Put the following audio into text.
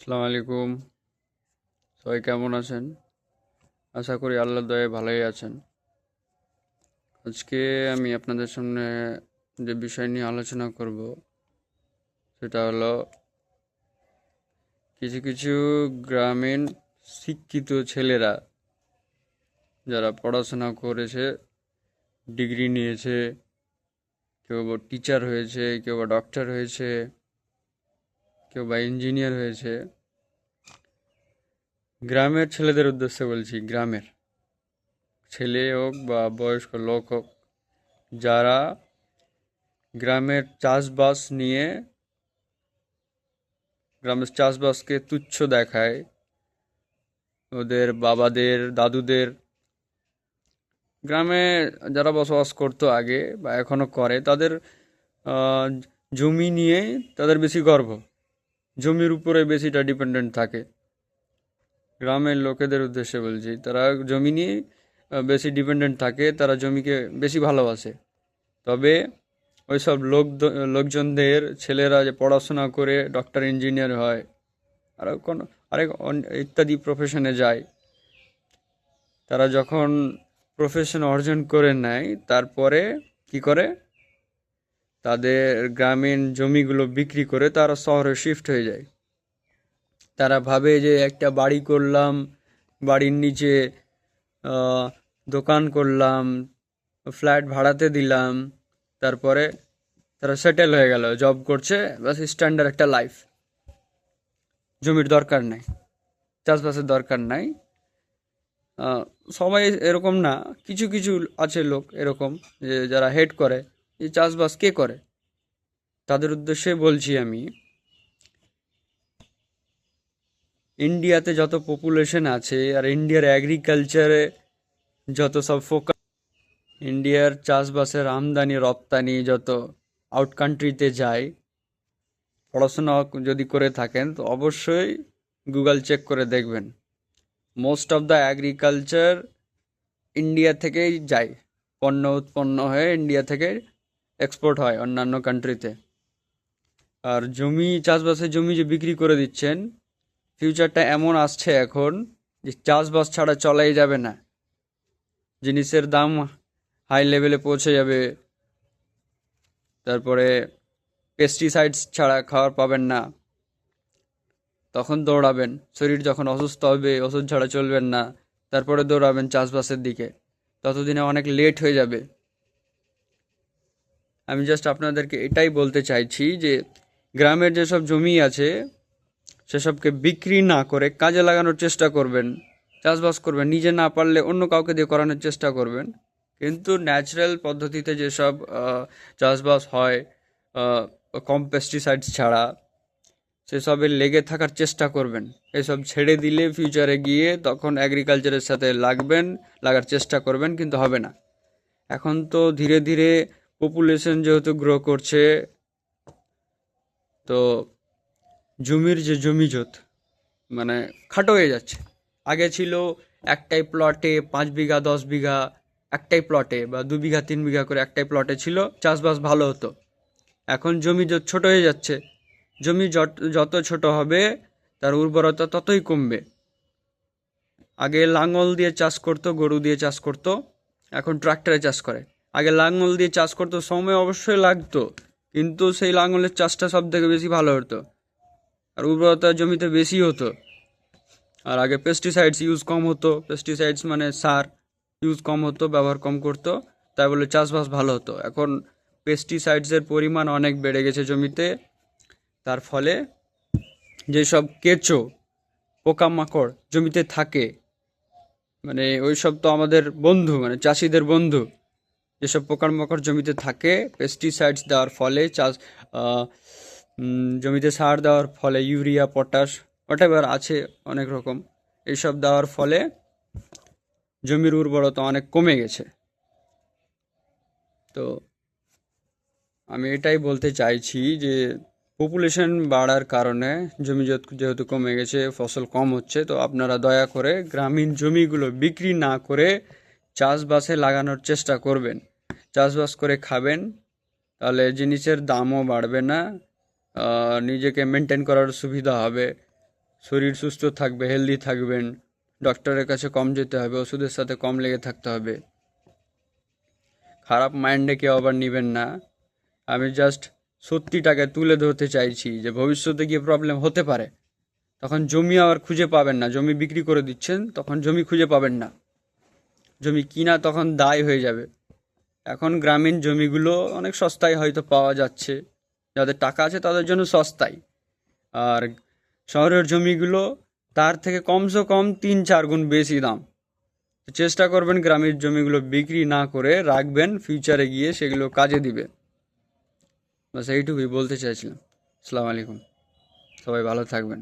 আসসালামু আলাইকুম। সবাই কেমন আছেন? আশা করি আল্লাহর দয়ায় ভালোই আছেন। আজকে আমি আপনাদের সামনে যে বিষয় নিয়ে আলোচনা করব সেটা হলো কিছু কিছু গ্রামীণ শিক্ষিত ছেলেরা যারা পড়াশোনা করেছে, ডিগ্রি নিয়েছে, কেউ বা টিচার হয়েছে, কেউ বা ডক্টর হয়েছে, কেউ বা ইঞ্জিনিয়ার হয়েছে। গ্রামের ছেলেদের উদ্দেশ্যে বলছি, গ্রামের ছেলে হোক বা বয়স্ক লোক হোক, যারা গ্রামের চাষবাস নিয়ে গ্রামের চাষবাসকে তুচ্ছ দেখায়। ওদের বাবাদের দাদুদের গ্রামে যারা বসবাস করতো আগে বা এখনো করে, তাদের আহ, জমি নিয়ে তাদের বেশি গর্ব, জমির উপরে বেশিটা ডিপেন্ডেন্ট থাকে। গ্রামের লোকেদের উদ্দেশ্যে বলছি, তারা জমি নিয়ে বেশি ডিপেন্ডেন্ট থাকে, তারা জমিকে বেশি ভালোবাসে। তবে ওইসব লোকজনদের ছেলেরা যে পড়াশোনা করে ডক্টর ইঞ্জিনিয়ার হয়, আরও কোনো আরেক ইত্যাদি প্রফেশনে যায়, তারা যখন প্রফেশন অর্জন করে নেয় তারপরে কি করে, তাদের গ্রামীণ জমিগুলো বিক্রি করে তারা শহরে শিফট হয়ে যায়। তারা ভাবে যে একটা বাড়ি করলাম, বাড়ির নিচে আহ, দোকান করলাম, ফ্ল্যাট ভাড়াতে দিলাম, তারপরে তারা সেটেল হয়ে গেল, জব করছে, বাস স্ট্যান্ডার্ড একটা লাইফ। জমির দরকার নাই, চাষবাসের দরকার নাই। আহ, সবাই এরকম না, কিছু কিছু আছে লোক এরকম যে যারা হেড করে এই চাষবাস কে করে। তাদের উদ্দেশ্যে বলছি আমি, ইন্ডিয়াতে যত পপুলেশন আছে আর ইন্ডিয়ার এগ্রিকালচারে যত সব ফোকাস, ইন্ডিয়ার চাষবাসের আমদানি রপ্তানি যত আউট কান্ট্রিতে যায়, পড়াশোনা যদি করে থাকেন তো অবশ্যই গুগল চেক করে দেখবেন, most of the agriculture India থেকেই যায়, পণ্য উৎপন্ন হয়ে ইন্ডিয়া থেকে এক্সপোর্ট হয় অন্যান্য কান্ট্রিতে। আর জমি, চাষবাসের জমি যে বিক্রি করে দিচ্ছেন, ফিউচারটা এমন আসছে এখন যে চাষবাস ছাড়া চলাই যাবে না, জিনিসের দাম হাই লেভেলে পৌঁছে যাবে। তারপরে পেস্টিসাইডস ছাড়া খাবার পাবেন না, তখন দৌড়াবেন। শরীর যখন অসুস্থ হবে, ওষুধ ছাড়া চলবেন না, তারপরে দৌড়াবেন চাষবাসের দিকে, ততদিনে অনেক লেট হয়ে যাবে। আমি জাস্ট আপনাদেরকে এটাই বলতে চাইছি যে গ্রামের যেসব জমি আছে সেসবকে বিক্রি না করে কাজে লাগানোর চেষ্টা করবেন, চাষবাস করবেন, নিজে না পারলে অন্য কাউকে দিয়ে করানোর চেষ্টা করবেন। কিন্তু ন্যাচারাল পদ্ধতিতে যেসব চাষবাস হয়, আহ, কম পেস্টিসাইডস ছাড়া, সেসবে লেগে থাকার চেষ্টা করবেন। এসব ছেড়ে দিলে ফিউচারে গিয়ে তখন এগ্রিকালচারের সাথে লাগার চেষ্টা করবেন, কিন্তু হবে না। এখন তো ধীরে ধীরে পপুলেশন যেহেতু গ্রো করছে, তো জমির যে জমিজত মানে খাটো হয়ে যাচ্ছে। আগে ছিল একটাই প্লটে 5 বিঘা 10 বিঘা, একটাই প্লটে বা 2 বিঘা 3 বিঘা করে একটাই প্লটে ছিল, চাষবাস ভালো হতো। এখন জমি ছোট হয়ে যাচ্ছে, জমি যত ছোট হবে তার উর্বরতা ততই কমবে। আগে লাঙল দিয়ে চাষ করতো, গরু দিয়ে চাষ করতো, এখন ট্রাক্টরে চাষ করে। আগে লাঙল দিয়ে চাষ করতো, সময় অবশ্যই লাগতো, কিন্তু সেই লাঙলের চাষটা সব থেকে বেশি ভালো হতো আর উর্বরতা জমিতে বেশি হতো। আর আগে পেস্টিসাইডস ইউজ কম হতো, পেস্টিসাইডস মানে সার ইউজ কম হতো, ব্যবহার কম করতো, তাই বলে চাষবাস ভালো হতো। এখন পেস্টিসাইডসের পরিমাণ অনেক বেড়ে গেছে জমিতে, তার ফলে যেসব কেঁচো পোকামাকড় জমিতে থাকে, মানে ওই সব তো আমাদের বন্ধু, মানে চাষিদের বন্ধু। যেসব পোকামাকড় জমিতে থাকে, পেস্টিসাইডস দেওয়ার ফলে জমিতে সার দেওয়ার ফলে, ইউরিয়া পটাশ হোয়াটএভার আছে অনেক রকম, এইসব দেওয়ার ফলে জমির উর্বরতা অনেক কমে গেছে। তো আমি এটাই বলতে চাইছি যে পপুলেশন বাড়ার কারণে জমি যেহেতু কমে গেছে, ফসল কম হচ্ছে, তো আপনারা দয়া করে গ্রামীণ জমিগুলো বিক্রি না করে চাষবাসে লাগানোর চেষ্টা করবেন। চাষবাস করে খাবেন, তাহলে জিনিসের দামও বাড়বে না, নিজেকে মেনটেন করার সুবিধা হবে, শরীর সুস্থ থাকবে, হেলদি থাকবেন। ডক্টরের কাছে কম যেতে হবে, ওষুধের সাথে কম লেগে থাকতে হবে। খারাপ মাইন্ডে কেউ আবার নেবেন না। আমি জাস্ট সত্যিটাকে তুলে ধরতে চাইছি যে ভবিষ্যতে গিয়ে প্রবলেম হতে পারে। তখন জমি আবার খুঁজে পাবেন না, জমি বিক্রি করে দিচ্ছেন, তখন জমি খুঁজে পাবেন না। জমি কিনা তখন দায় হয়ে যাবে। এখন গ্রামীণ জমিগুলো অনেক সস্তায় হয়তো পাওয়া যাচ্ছে, যাদের টাকা আছে তাদের জন্য সস্তায়। আর শহরের জমিগুলো তার থেকে কমসে কম 3-4 গুণ বেশি দাম। চেষ্টা করবেন গ্রামের জমিগুলো বিক্রি না করে রাখবেন, ফিউচারে গিয়ে সেগুলো কাজে দিবে। বাস এইটুকুই বলতে চাইছিলাম। আসসালামু আলাইকুম, সবাই ভালো থাকবেন।